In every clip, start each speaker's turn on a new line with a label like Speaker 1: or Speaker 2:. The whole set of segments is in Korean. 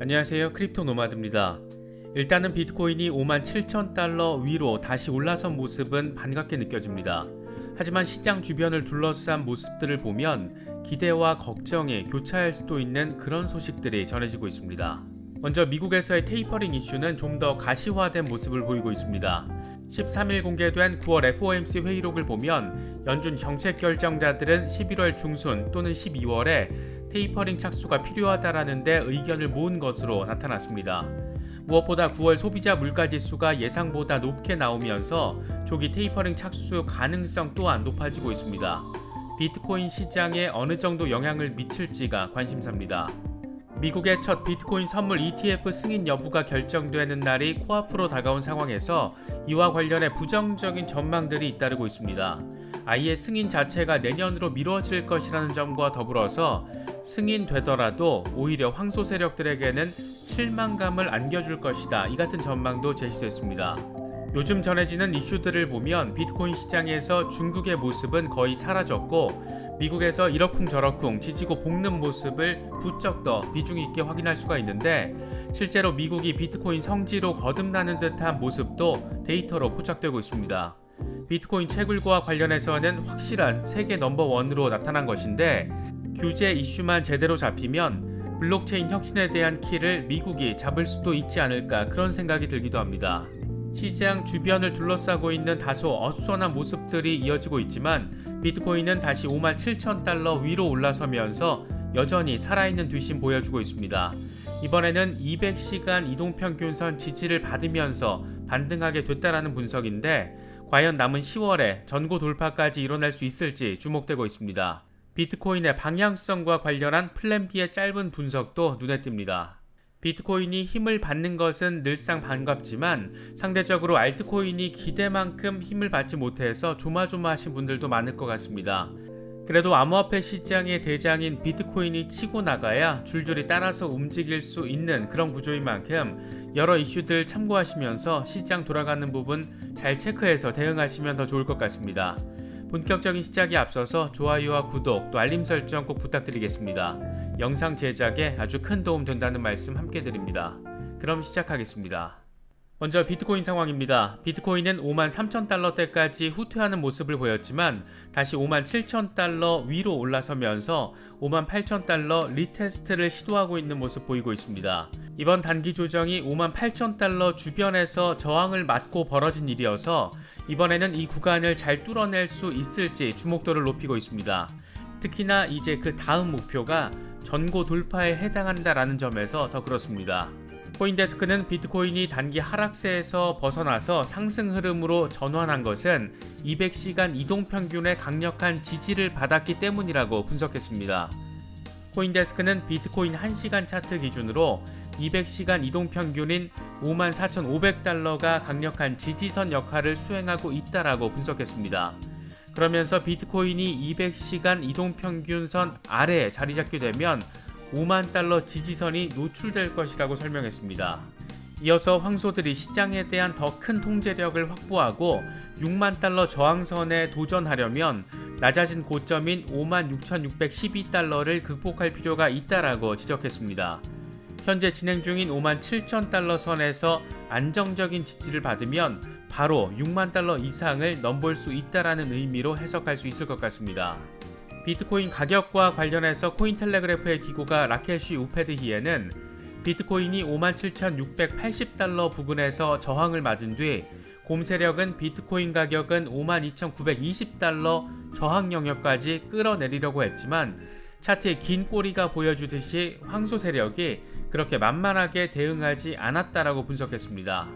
Speaker 1: 안녕하세요. 크립토 노마드입니다. 일단은 비트코인이 57,000달러 위로 다시 올라선 모습은 반갑게 느껴집니다. 하지만 시장 주변을 둘러싼 모습들을 보면 기대와 걱정이 교차할 수도 있는 그런 소식들이 전해지고 있습니다. 먼저 미국에서의 테이퍼링 이슈는 좀 더 가시화된 모습을 보이고 있습니다. 13일 공개된 9월 FOMC 회의록을 보면 연준 정책 결정자들은 11월 중순 또는 12월에 테이퍼링 착수가 필요하다라는 데 의견을 모은 것으로 나타났습니다. 무엇보다 9월 소비자 물가지수가 예상보다 높게 나오면서 조기 테이퍼링 착수 가능성 또한 높아지고 있습니다. 비트코인 시장에 어느 정도 영향을 미칠지가 관심사입니다. 미국의 첫 비트코인 선물 ETF 승인 여부가 결정되는 날이 코앞으로 다가온 상황에서 이와 관련해 부정적인 전망들이 잇따르고 있습니다. 아예 승인 자체가 내년으로 미뤄질 것이라는 점과 더불어서 승인되더라도 오히려 황소 세력들에게는 실망감을 안겨줄 것이다. 이 같은 전망도 제시됐습니다. 요즘 전해지는 이슈들을 보면 비트코인 시장에서 중국의 모습은 거의 사라졌고 미국에서 이러쿵저러쿵 지지고 볶는 모습을 부쩍 더 비중 있게 확인할 수가 있는데 실제로 미국이 비트코인 성지로 거듭나는 듯한 모습도 데이터로 포착되고 있습니다. 비트코인 채굴과 관련해서는 확실한 세계 넘버원으로 나타난 것인데 규제 이슈만 제대로 잡히면 블록체인 혁신에 대한 키를 미국이 잡을 수도 있지 않을까 그런 생각이 들기도 합니다. 시장 주변을 둘러싸고 있는 다소 어수선한 모습들이 이어지고 있지만 비트코인은 다시 57,000달러 위로 올라서면서 여전히 살아있는 뒷심 보여주고 있습니다. 이번에는 200시간 이동평균선 지지를 받으면서 반등하게 됐다라는 분석인데 과연 남은 10월에 전고 돌파까지 일어날 수 있을지 주목되고 있습니다. 비트코인의 방향성과 관련한 플랜 B의 짧은 분석도 눈에 띕니다. 비트코인이 힘을 받는 것은 늘상 반갑지만 상대적으로 알트코인이 기대만큼 힘을 받지 못해서 조마조마하신 분들도 많을 것 같습니다. 그래도 암호화폐 시장의 대장인 비트코인이 치고 나가야 줄줄이 따라서 움직일 수 있는 그런 구조인 만큼 여러 이슈들 참고하시면서 시장 돌아가는 부분 잘 체크해서 대응하시면 더 좋을 것 같습니다. 본격적인 시작에 앞서서 좋아요와 구독 또 알림 설정 꼭 부탁드리겠습니다. 영상 제작에 아주 큰 도움 된다는 말씀 함께 드립니다. 그럼 시작하겠습니다. 먼저 비트코인 상황입니다. 비트코인은 53,000달러대까지 후퇴하는 모습을 보였지만 다시 57,000달러 위로 올라서면서 58,000달러 리테스트를 시도하고 있는 모습 보이고 있습니다. 이번 단기 조정이 58,000달러 주변에서 저항을 맞고 벌어진 일이어서 이번에는 이 구간을 잘 뚫어낼 수 있을지 주목도를 높이고 있습니다. 특히나 이제 그 다음 목표가 전고 돌파에 해당한다라는 점에서 더 그렇습니다. 코인데스크는 비트코인이 단기 하락세에서 벗어나서 상승 흐름으로 전환한 것은 200시간 이동평균의 강력한 지지를 받았기 때문이라고 분석했습니다. 코인데스크는 비트코인 1시간 차트 기준으로 200시간 이동평균인 54,500달러가 강력한 지지선 역할을 수행하고 있다라고 분석했습니다. 그러면서 비트코인이 200시간 이동평균선 아래에 자리 잡게 되면 5만 달러 지지선이 노출될 것이라고 설명했습니다. 이어서 황소들이 시장에 대한 더 큰 통제력을 확보하고 6만 달러 저항선에 도전하려면 낮아진 고점인 56,612달러를 극복할 필요가 있다라고 지적했습니다. 현재 진행 중인 57,000달러 선에서 안정적인 지지를 받으면 바로 6만 달러 이상을 넘볼 수 있다라는 의미로 해석할 수 있을 것 같습니다. 비트코인 가격과 관련해서 코인텔레그래프의 기고가 라케시 우페드히에는 비트코인이 57,680달러 부근에서 저항을 맞은 뒤 곰 세력은 비트코인 가격은 52,920달러 저항 영역까지 끌어내리려고 했지만 차트의 긴 꼬리가 보여주듯이 황소 세력이 그렇게 만만하게 대응하지 않았다라고 분석했습니다.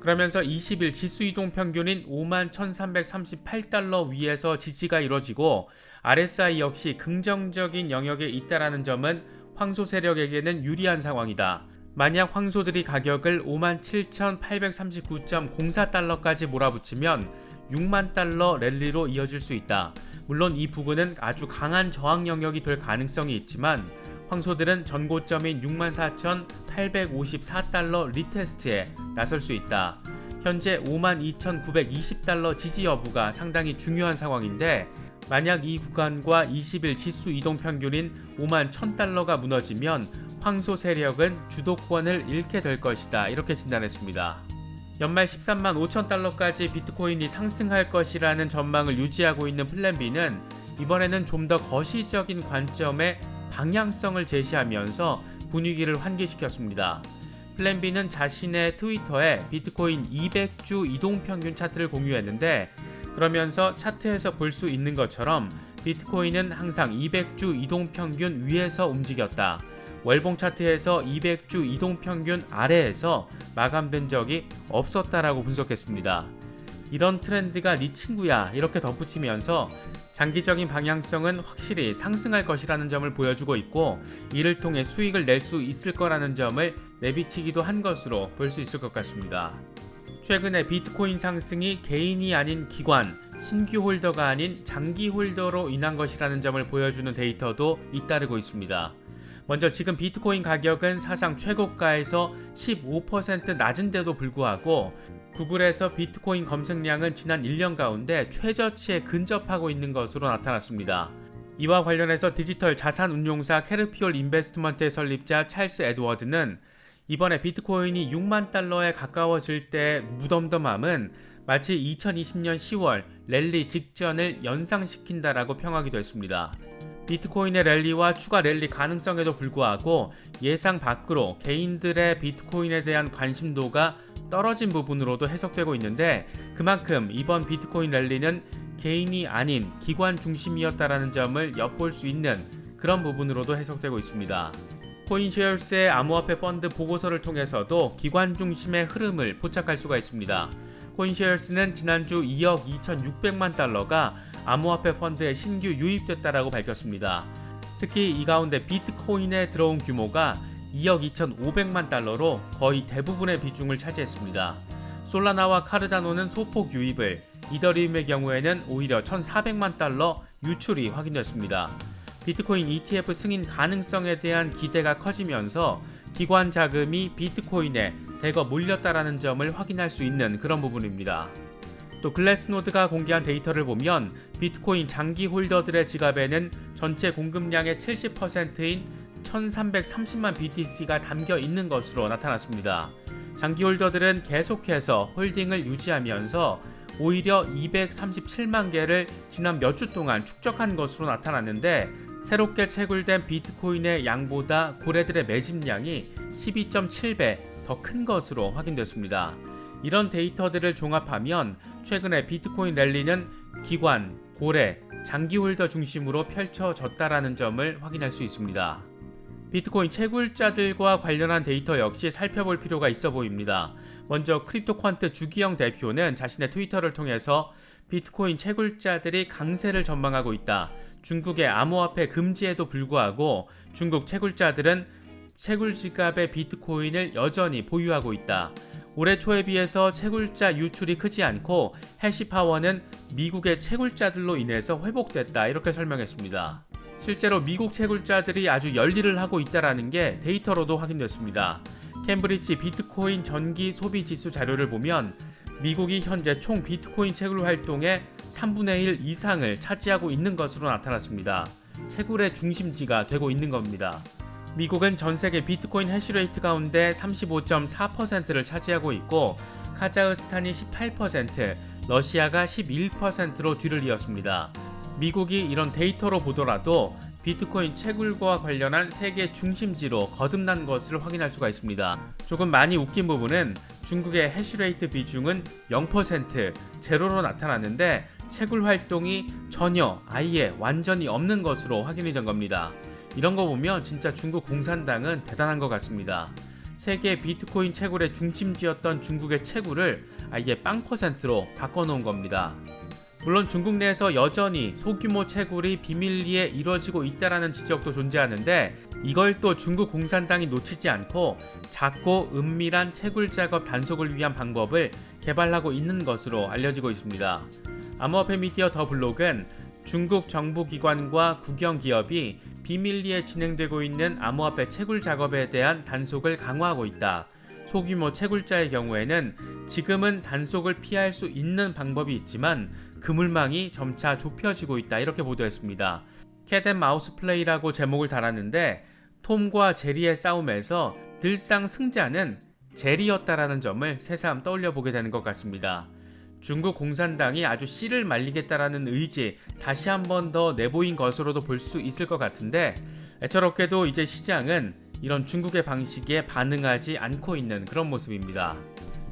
Speaker 1: 그러면서 20일 지수 이동 평균인 51,338달러 위에서 지지가 이뤄지고 RSI 역시 긍정적인 영역에 있다라는 점은 황소 세력에게는 유리한 상황이다. 만약 황소들이 가격을 57,839.04달러까지 몰아붙이면 6만 달러 랠리로 이어질 수 있다. 물론 이 부근은 아주 강한 저항 영역이 될 가능성이 있지만 황소들은 전고점인 64,854달러 리테스트에 나설 수 있다. 현재 52,920달러 지지 여부가 상당히 중요한 상황인데 만약 이 구간과 20일 지수 이동 평균인 5만 1000달러가 무너지면 황소 세력은 주도권을 잃게 될 것이다. 이렇게 진단했습니다. 연말 13만 5천 달러까지 비트코인이 상승할 것이라는 전망을 유지하고 있는 플랜 B는 이번에는 좀 더 거시적인 관점의 방향성을 제시하면서 분위기를 환기시켰습니다. 플랜 B는 자신의 트위터에 비트코인 200주 이동평균 차트를 공유했는데, 그러면서 차트에서 볼 수 있는 것처럼 비트코인은 항상 200주 이동평균 위에서 움직였다. 월봉 차트에서 200주 이동평균 아래에서 마감된 적이 없었다라고 분석했습니다. 이런 트렌드가 네 친구야, 이렇게 덧붙이면서 장기적인 방향성은 확실히 상승할 것이라는 점을 보여주고 있고, 이를 통해 수익을 낼 수 있을 거라는 점을 내비치기도 한 것으로 볼 수 있을 것 같습니다. 최근에 비트코인 상승이 개인이 아닌 기관, 신규 홀더가 아닌 장기 홀더로 인한 것이라는 점을 보여주는 데이터도 잇따르고 있습니다. 먼저 지금 비트코인 가격은 사상 최고가에서 15% 낮은데도 불구하고 구글에서 비트코인 검색량은 지난 1년 가운데 최저치에 근접하고 있는 것으로 나타났습니다. 이와 관련해서 디지털 자산 운용사 캐르피올 인베스트먼트의 설립자 찰스 에드워드는 이번에 비트코인이 6만 달러에 가까워질 때의 무덤덤함은 마치 2020년 10월 랠리 직전을 연상시킨다라고 평하기도 했습니다. 비트코인의 랠리와 추가 랠리 가능성에도 불구하고 예상 밖으로 개인들의 비트코인에 대한 관심도가 떨어진 부분으로도 해석되고 있는데, 그만큼 이번 비트코인 랠리는 개인이 아닌 기관 중심이었다라는 점을 엿볼 수 있는 그런 부분으로도 해석되고 있습니다. 코인쉐어스의 암호화폐 펀드 보고서를 통해서도 기관 중심의 흐름을 포착할 수가 있습니다. 코인쉐어스는 지난주 2억 2,600만 달러가 암호화폐 펀드에 신규 유입됐다라고 밝혔습니다. 특히 이 가운데 비트코인에 들어온 규모가 2억 2,500만 달러로 거의 대부분의 비중을 차지했습니다. 솔라나와 카르다노는 소폭 유입을, 이더리움의 경우에는 오히려 1,400만 달러 유출이 확인됐습니다. 비트코인 ETF 승인 가능성에 대한 기대가 커지면서 기관 자금이 비트코인에 대거 몰렸다라는 점을 확인할 수 있는 그런 부분입니다. 또 글래스노드가 공개한 데이터를 보면 비트코인 장기 홀더들의 지갑에는 전체 공급량의 70%인 1330만 BTC가 담겨 있는 것으로 나타났습니다. 장기 홀더들은 계속해서 홀딩을 유지하면서 오히려 237만 개를 지난 몇 주 동안 축적한 것으로 나타났는데, 새롭게 채굴된 비트코인의 양보다 고래들의 매집량이 12.7배 더 큰 것으로 확인됐습니다. 이런 데이터들을 종합하면 최근에 비트코인 랠리는 기관, 고래, 장기 홀더 중심으로 펼쳐졌다라는 점을 확인할 수 있습니다. 비트코인 채굴자들과 관련한 데이터 역시 살펴볼 필요가 있어 보입니다. 먼저 크립토퀀트 주기영 대표는 자신의 트위터를 통해서 비트코인 채굴자들이 강세를 전망하고 있다. 중국의 암호화폐 금지에도 불구하고 중국 채굴자들은 채굴 지갑의 비트코인을 여전히 보유하고 있다. 올해 초에 비해서 채굴자 유출이 크지 않고 해시파워는 미국의 채굴자들로 인해서 회복됐다. 이렇게 설명했습니다. 실제로 미국 채굴자들이 아주 열일을 하고 있다는 게 데이터로도 확인됐습니다. 캠브리지 비트코인 전기 소비 지수 자료를 보면 미국이 현재 총 비트코인 채굴 활동의 3분의 1 이상을 차지하고 있는 것으로 나타났습니다. 채굴의 중심지가 되고 있는 겁니다. 미국은 전 세계 비트코인 해시레이트 가운데 35.4%를 차지하고 있고, 카자흐스탄이 18%, 러시아가 11%로 뒤를 이었습니다. 미국이 이런 데이터로 보더라도 비트코인 채굴과 관련한 세계 중심지로 거듭난 것을 확인할 수가 있습니다. 조금 많이 웃긴 부분은 중국의 해시레이트 비중은 0%, 제로로 나타났는데 채굴 활동이 전혀 아예 완전히 없는 것으로 확인이 된 겁니다. 이런 거 보면 진짜 중국 공산당은 대단한 것 같습니다. 세계 비트코인 채굴의 중심지였던 중국의 채굴을 아예 0%로 바꿔놓은 겁니다. 물론 중국 내에서 여전히 소규모 채굴이 비밀리에 이루어지고 있다는 지적도 존재하는데, 이걸 또 중국 공산당이 놓치지 않고 작고 은밀한 채굴 작업 단속을 위한 방법을 개발하고 있는 것으로 알려지고 있습니다. 암호화폐 미디어 더 블록은 중국 정부기관과 국영기업이 비밀리에 진행되고 있는 암호화폐 채굴 작업에 대한 단속을 강화하고 있다. 소규모 채굴자의 경우에는 지금은 단속을 피할 수 있는 방법이 있지만 그물망이 점차 좁혀지고 있다 이렇게 보도했습니다. 캣앤마우스 플레이라고 제목을 달았는데 톰과 제리의 싸움에서 늘상 승자는 제리였다라는 점을 새삼 떠올려 보게 되는 것 같습니다. 중국 공산당이 아주 씨를 말리겠다라는 의지 다시 한 번 더 내보인 것으로도 볼 수 있을 것 같은데 애처롭게도 이제 시장은 이런 중국의 방식에 반응하지 않고 있는 그런 모습입니다.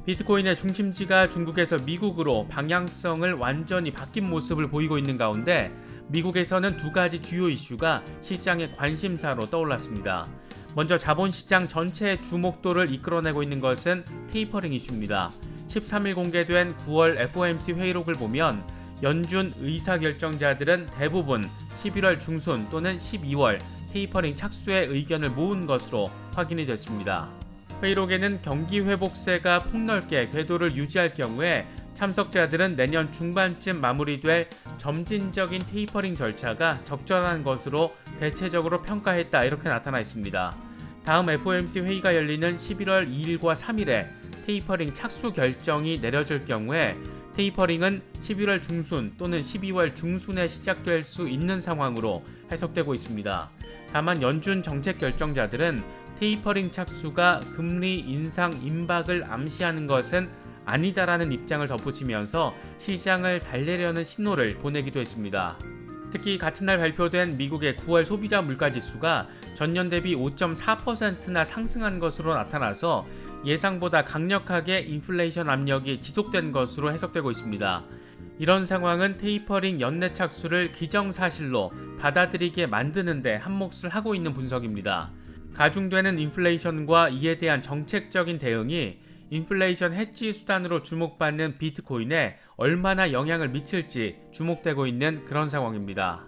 Speaker 1: 비트코인의 중심지가 중국에서 미국으로 방향성을 완전히 바뀐 모습을 보이고 있는 가운데 미국에서는 두 가지 주요 이슈가 시장의 관심사로 떠올랐습니다. 먼저 자본시장 전체의 주목도를 이끌어내고 있는 것은 테이퍼링 이슈입니다. 13일 공개된 9월 FOMC 회의록을 보면 연준 의사결정자들은 대부분 11월 중순 또는 12월 테이퍼링 착수의 의견을 모은 것으로 확인이 됐습니다. 회의록에는 경기 회복세가 폭넓게 궤도를 유지할 경우에 참석자들은 내년 중반쯤 마무리될 점진적인 테이퍼링 절차가 적절한 것으로 대체적으로 평가했다 이렇게 나타나 있습니다. 다음 FOMC 회의가 열리는 11월 2일과 3일에 테이퍼링 착수 결정이 내려질 경우에 테이퍼링은 11월 중순 또는 12월 중순에 시작될 수 있는 상황으로 해석되고 있습니다. 다만 연준 정책 결정자들은 테이퍼링 착수가 금리 인상 임박을 암시하는 것은 아니다라는 입장을 덧붙이면서 시장을 달래려는 신호를 보내기도 했습니다. 특히 같은 날 발표된 미국의 9월 소비자 물가지수가 전년 대비 5.4%나 상승한 것으로 나타나서 예상보다 강력하게 인플레이션 압력이 지속된 것으로 해석되고 있습니다. 이런 상황은 테이퍼링 연내 착수를 기정사실로 받아들이게 만드는데 한몫을 하고 있는 분석입니다. 가중되는 인플레이션과 이에 대한 정책적인 대응이 인플레이션 해지 수단으로 주목받는 비트코인에 얼마나 영향을 미칠지 주목되고 있는 그런 상황입니다.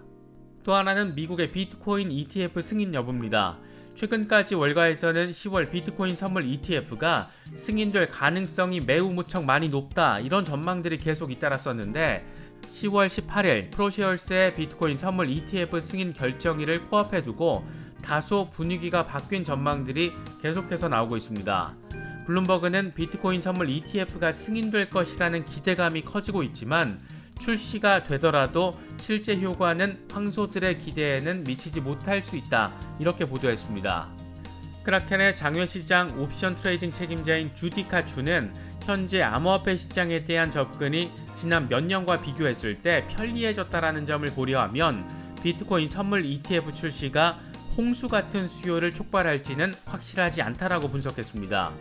Speaker 1: 또 하나는 미국의 비트코인 ETF 승인 여부입니다. 최근까지 월가에서는 10월 비트코인 선물 ETF가 승인될 가능성이 매우 무척 많이 높다 이런 전망들이 계속 잇따랐었는데 10월 18일 프로쉐어스의 비트코인 선물 ETF 승인 결정일을 코앞에 두고 다소 분위기가 바뀐 전망들이 계속해서 나오고 있습니다. 블룸버그는 비트코인 선물 ETF가 승인될 것이라는 기대감이 커지고 있지만 출시가 되더라도 실제 효과는 황소들의 기대에는 미치지 못할 수 있다 이렇게 보도했습니다. 크라켄의 장외시장 옵션 트레이딩 책임자인 주디카 추는 현재 암호화폐 시장에 대한 접근이 지난 몇 년과 비교했을 때 편리해졌다라는 점을 고려하면 비트코인 선물 ETF 출시가 홍수 같은 수요를 촉발할지는 확실하지 않다라고 분석했습니다.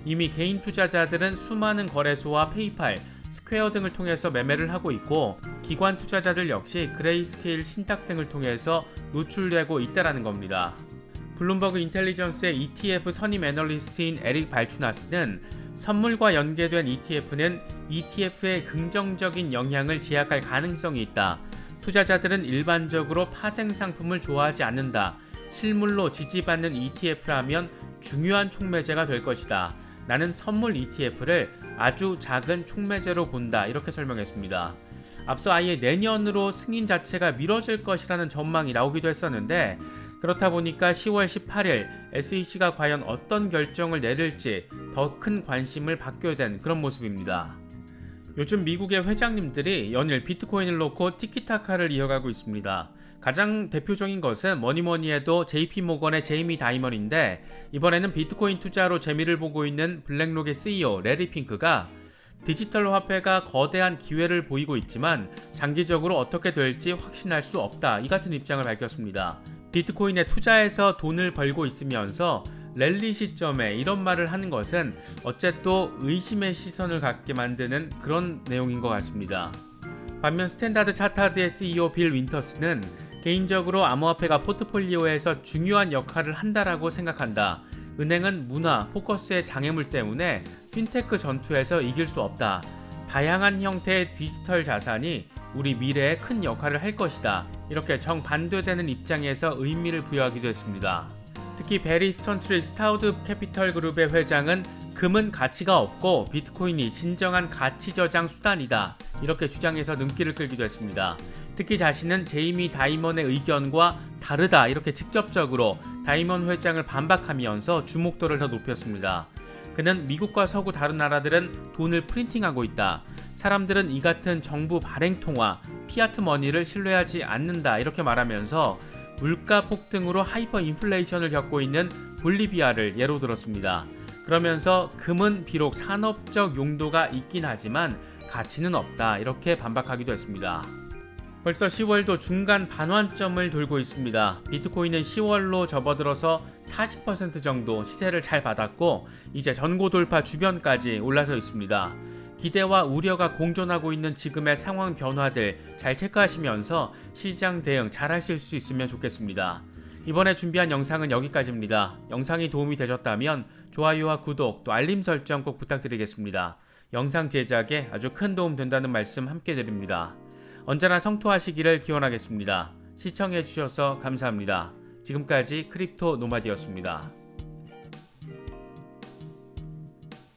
Speaker 1: 이미 개인 투자자들은 수많은 거래소와 페이팔, 스퀘어 등을 통해서 매매를 하고 있고 기관 투자자들 역시 그레이스케일 신탁 등을 통해서 노출되고 있다는 겁니다. 블룸버그 인텔리전스의 ETF 선임 애널리스트인 에릭 발추나스는 선물과 연계된 ETF는 ETF의 긍정적인 영향을 제약할 가능성이 있다. 투자자들은 일반적으로 파생 상품을 좋아하지 않는다. 실물로 지지받는 ETF라면 중요한 촉매제가 될 것이다. 나는 선물 ETF를 아주 작은 촉매제로 본다 이렇게 설명했습니다. 앞서 아예 내년으로 승인 자체가 미뤄질 것이라는 전망이 나오기도 했었는데 그렇다 보니까 10월 18일 SEC가 과연 어떤 결정을 내릴지 더 큰 관심을 받게 된 그런 모습입니다. 요즘 미국의 회장님들이 연일 비트코인을 놓고 티키타카를 이어가고 있습니다. 가장 대표적인 것은 뭐니뭐니해도 JP모건의 제이미 다이먼인데 이번에는 비트코인 투자로 재미를 보고 있는 블랙록의 CEO 레리 핑크가 디지털 화폐가 거대한 기회를 보이고 있지만 장기적으로 어떻게 될지 확신할 수 없다 이 같은 입장을 밝혔습니다. 비트코인에 투자해서 돈을 벌고 있으면서 랠리 시점에 이런 말을 하는 것은 어쨌든 의심의 시선을 갖게 만드는 그런 내용인 것 같습니다. 반면 스탠다드 차타드의 CEO 빌 윈터스는 개인적으로 암호화폐가 포트폴리오에서 중요한 역할을 한다라고 생각한다. 은행은 문화, 포커스의 장애물 때문에 핀테크 전투에서 이길 수 없다. 다양한 형태의 디지털 자산이 우리 미래에 큰 역할을 할 것이다. 이렇게 정반대되는 입장에서 의미를 부여하기도 했습니다. 특히 베리 스턴트릭 스타우드 캐피털 그룹의 회장은 금은 가치가 없고 비트코인이 진정한 가치 저장 수단이다. 이렇게 주장해서 눈길을 끌기도 했습니다. 특히 자신은 제이미 다이먼의 의견과 다르다. 이렇게 직접적으로 다이먼 회장을 반박하면서 주목도를 더 높였습니다. 그는 미국과 서구 다른 나라들은 돈을 프린팅하고 있다. 사람들은 이 같은 정부 발행 통화, 피아트 머니를 신뢰하지 않는다. 이렇게 말하면서 물가 폭등으로 하이퍼 인플레이션을 겪고 있는 볼리비아를 예로 들었습니다. 그러면서 금은 비록 산업적 용도가 있긴 하지만 가치는 없다. 이렇게 반박하기도 했습니다. 벌써 10월도 중간 반환점을 돌고 있습니다. 비트코인은 10월로 접어들어서 40% 정도 시세를 잘 받았고 이제 전고 돌파 주변까지 올라서 있습니다. 기대와 우려가 공존하고 있는 지금의 상황 변화들 잘 체크하시면서 시장 대응 잘 하실 수 있으면 좋겠습니다. 이번에 준비한 영상은 여기까지입니다. 영상이 도움이 되셨다면 좋아요와 구독 또 알림 설정 꼭 부탁드리겠습니다. 영상 제작에 아주 큰 도움 된다는 말씀 함께 드립니다. 언제나 성투하시기를 기원하겠습니다. 시청해주셔서 감사합니다. 지금까지 크립토 노마디였습니다.